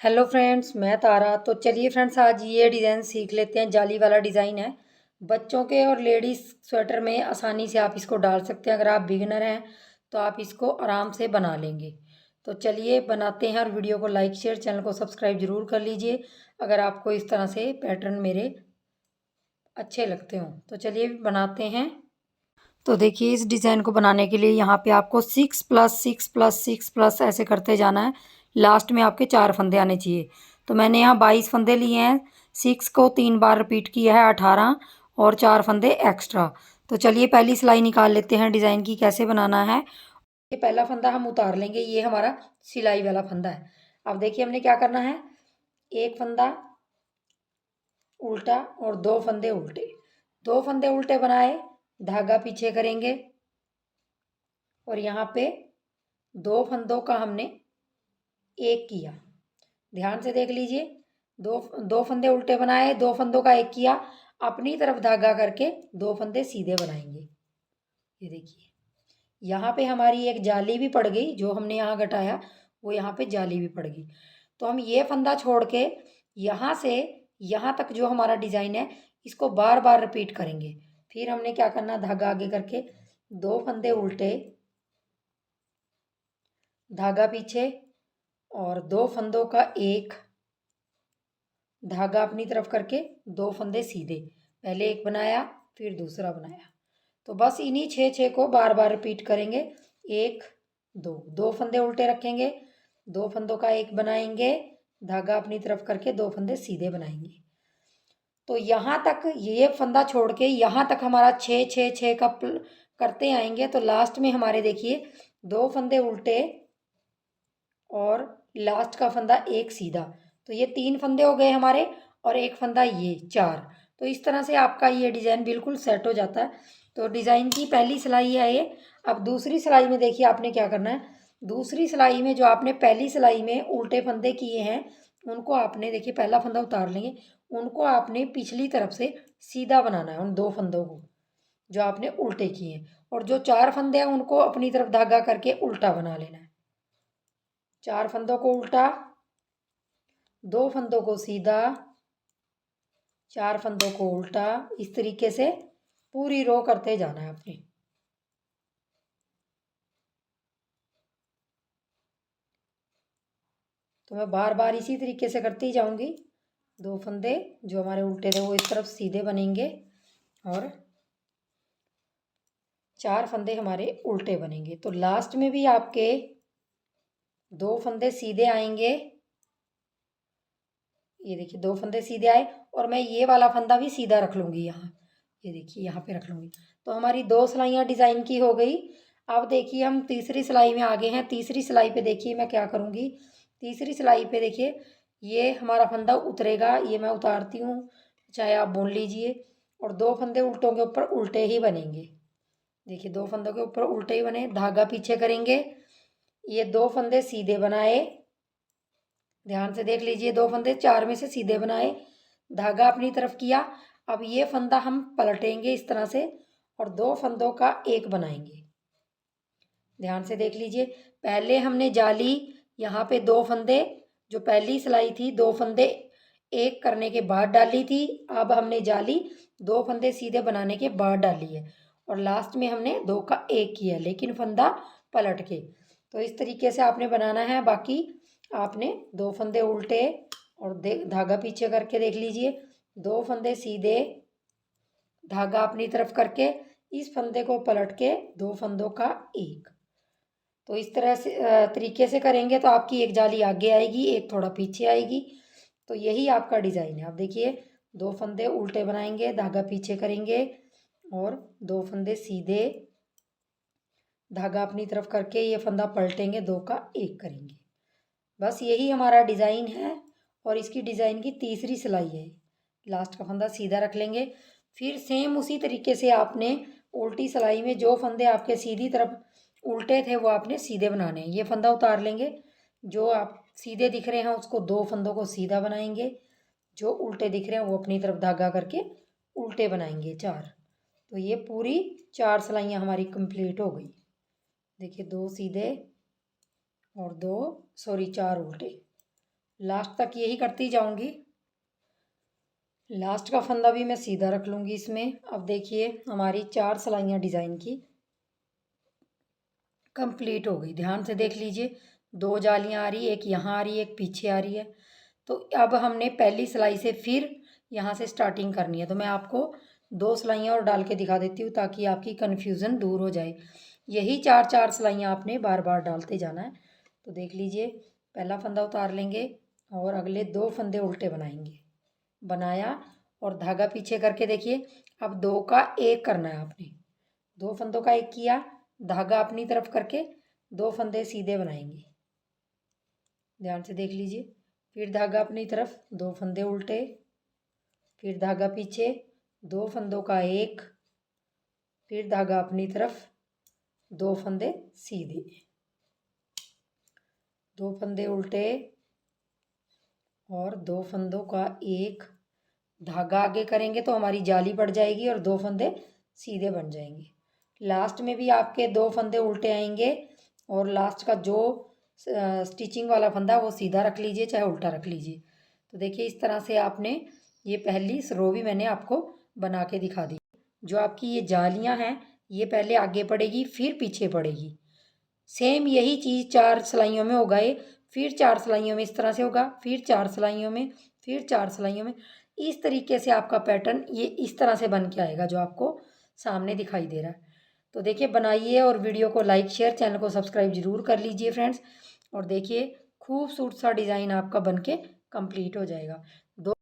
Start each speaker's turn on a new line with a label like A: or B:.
A: Hello friends, मैं तारा। तो चलिए फ्रेंड्स, आज ये डिज़ाइन सीख लेते हैं। जाली वाला डिज़ाइन है, बच्चों के और लेडीज़ स्वेटर में आसानी से आप इसको डाल सकते हैं। अगर आप बिगिनर हैं तो आप इसको आराम से बना लेंगे। तो चलिए बनाते हैं, और वीडियो को लाइक शेयर, चैनल को सब्सक्राइब ज़रूर कर लीजिए अगर आपको इस तरह से पैटर्न मेरे अच्छे लगते हों। तो चलिए बनाते हैं। तो देखिए, इस डिज़ाइन को बनाने के लिए यहाँ पे आपको 6+6+6+ ऐसे करते जाना है। लास्ट में आपके 4 फंदे आने चाहिए। तो मैंने यहाँ 22 फंदे लिए हैं। 6 को 3 बार रिपीट किया है, 18, और 4 फंदे एक्स्ट्रा। तो चलिए पहली सिलाई निकाल लेते हैं डिज़ाइन की, कैसे बनाना है। ये पहला फंदा हम उतार लेंगे, ये हमारा सिलाई वाला फंदा है। अब देखिए हमने क्या करना है, एक फंदा उल्टा और 2 फंदे उल्टे। 2 फंदे उल्टे बनाए, धागा पीछे करेंगे, और यहाँ पे 2 फंदों का हमने एक किया। ध्यान से देख लीजिए, दो दो फंदे उल्टे बनाए, 2 फंदों का एक किया, अपनी तरफ धागा करके 2 फंदे सीधे बनाएंगे। ये देखिए, यहाँ पे हमारी एक जाली भी पड़ गई, जो हमने यहाँ घटाया वो यहाँ पे जाली भी पड़ गई। तो हम ये फंदा छोड़ के यहाँ से यहाँ तक जो हमारा डिज़ाइन है, इसको बार बार रिपीट करेंगे। फिर हमने क्या करना, धागा आगे करके 2 फंदे उल्टे, धागा पीछे, और 2 फंदों का एक, धागा अपनी तरफ करके 2 फंदे सीधे। पहले एक बनाया, फिर दूसरा बनाया। तो बस इन्हीं 6 को बार बार रिपीट करेंगे। 1 2, 2 फंदे उल्टे रखेंगे, 2 फंदों का एक बनाएंगे, धागा अपनी तरफ करके 2 फंदे सीधे बनाएंगे। तो यहाँ तक ये फंदा छोड़ के यहाँ तक हमारा 6 6 6 का करते आएंगे। तो लास्ट में हमारे देखिए 2 फंदे उल्टे और लास्ट का फंदा एक सीधा। तो ये 3 फंदे हो गए हमारे, और एक फंदा ये 4। तो इस तरह से आपका ये डिज़ाइन बिल्कुल सेट हो जाता है। तो डिज़ाइन की पहली सिलाई है ये। अब दूसरी सिलाई में देखिए आपने क्या करना है। दूसरी सिलाई में जो आपने पहली सिलाई में उल्टे फंदे किए हैं, उनको आपने देखिए पहला फंदा उतार लेंगे, उनको आपने पिछली तरफ से सीधा बनाना है, उन 2 फंदों को जो आपने उल्टे किए हैं। और जो 4 फंदे हैं उनको अपनी तरफ धागा करके उल्टा बना लेना है। 4 फंदों को उल्टा, 2 फंदों को सीधा, 4 फंदों को उल्टा। इस तरीके से पूरी रो करते जाना है आपने। तो मैं बार बार इसी तरीके से करती जाऊंगी। 2 फंदे जो हमारे उल्टे थे वो इस तरफ सीधे बनेंगे, और 4 फंदे हमारे उल्टे बनेंगे। तो लास्ट में भी आपके 2 फंदे सीधे आएंगे। ये देखिए 2 फंदे सीधे आए, और मैं ये वाला फंदा भी सीधा रख लूँगी यहाँ। ये देखिए यहाँ पे रख लूँगी। तो हमारी 2 सिलाइयाँ डिज़ाइन की हो गई। अब देखिए हम तीसरी सिलाई में आगे हैं। तीसरी सिलाई पे देखिए मैं क्या करूँगी। तीसरी सिलाई पे देखिए ये हमारा फंदा उतरेगा, ये मैं उतारती हूँ, चाहे आप बुन लीजिए। और 2 फंदे उल्टों के ऊपर उल्टे ही बनेंगे। देखिए 2 फंदों के ऊपर उल्टे ही बने, धागा पीछे करेंगे, ये 2 फंदे सीधे बनाए। ध्यान से देख लीजिए, 2 फंदे 4 में से सीधे बनाए, धागा अपनी तरफ किया। अब ये फंदा हम पलटेंगे इस तरह से, और 2 फंदों का एक बनाएंगे। ध्यान से देख लीजिए, पहले हमने जाली यहाँ पे 2 फंदे, जो पहली सिलाई थी 2 फंदे एक करने के बाद डाली थी। अब हमने जाली 2 फंदे सीधे बनाने के बाद डाली है, और लास्ट में हमने 2 का एक किया, लेकिन फंदा पलट के। तो इस तरीके से आपने बनाना है। बाकी आपने 2 फंदे उल्टे और धागा पीछे करके देख लीजिए, 2 फंदे सीधे, धागा अपनी तरफ करके, इस फंदे को पलट के 2 फंदों का एक। तो इस तरह से तरीके से करेंगे तो आपकी एक जाली आगे आएगी, एक थोड़ा पीछे आएगी। तो यही आपका डिज़ाइन है। आप देखिए 2 फंदे उल्टे बनाएंगे, धागा पीछे करेंगे, और 2 फंदे सीधे, धागा अपनी तरफ करके ये फंदा पलटेंगे, 2 का एक करेंगे। बस यही हमारा डिज़ाइन है। और इसकी डिज़ाइन की तीसरी सिलाई है। लास्ट का फंदा सीधा रख लेंगे। फिर सेम उसी तरीके से आपने उल्टी सिलाई में जो फंदे आपके सीधी तरफ उल्टे थे वो आपने सीधे बनाने हैं। ये फंदा उतार लेंगे, जो आप सीधे दिख रहे हैं उसको 2 फंदों को सीधा बनाएंगे, जो उल्टे दिख रहे हैं वो अपनी तरफ धागा करके उल्टे बनाएंगे 4। तो ये पूरी 4 सिलाइयाँ हमारी कंप्लीट हो गई। देखिए 2 सीधे और 4 उल्टे। लास्ट तक यही करती जाऊंगी। लास्ट का फंदा भी मैं सीधा रख लूँगी इसमें। अब देखिए हमारी 4 सिलाइयाँ डिज़ाइन की कंप्लीट हो गई। ध्यान से देख लीजिए, 2 जालियाँ आ रही है, एक यहाँ आ रही है, एक पीछे आ रही है। तो अब हमने पहली सिलाई से फिर यहाँ से स्टार्टिंग करनी है। तो मैं आपको 2 सिलाइयाँ और डाल के दिखा देती हूँ ताकि आपकी कन्फ्यूज़न दूर हो जाए। यही 4-4 सिलाइयाँ आपने बार बार डालते जाना है। तो देख लीजिए, पहला फंदा उतार लेंगे और अगले 2 फंदे उल्टे बनाएंगे। बनाया और धागा पीछे करके देखिए, अब 2 का 1 करना है आपने। 2 फंदों का 1 किया, धागा अपनी तरफ करके 2 फंदे सीधे बनाएंगे। ध्यान से देख लीजिए, फिर धागा अपनी तरफ, 2 फंदे उल्टे, फिर धागा पीछे, 2 फंदों का 1, फिर धागा अपनी तरफ, 2 फंदे सीधे, 2 फंदे उल्टे और 2 फंदों का 1। धागा आगे करेंगे तो हमारी जाली पड़ जाएगी और 2 फंदे सीधे बन जाएंगे। लास्ट में भी आपके 2 फंदे उल्टे आएंगे और लास्ट का जो स्टिचिंग वाला फंदा वो सीधा रख लीजिए चाहे उल्टा रख लीजिए। तो देखिए इस तरह से आपने ये पहली रो भी मैंने आपको बना के दिखा दी। जो आपकी ये जालियां हैं ये पहले आगे पड़ेगी फिर पीछे पड़ेगी। सेम यही चीज़ 4 सिलाइयों में होगा ये, फिर 4 सिलाइयों में इस तरह से होगा, फिर 4 सिलाइयों में, फिर 4 सिलाइयों में। इस तरीके से आपका पैटर्न ये इस तरह से बन के आएगा जो आपको सामने दिखाई दे रहा है। तो देखिए बनाइए और वीडियो को लाइक शेयर, चैनल को सब्सक्राइब जरूर कर लीजिए फ्रेंड्स। और देखिए खूबसूरत सा डिज़ाइन आपका बन के कंप्लीट हो जाएगा।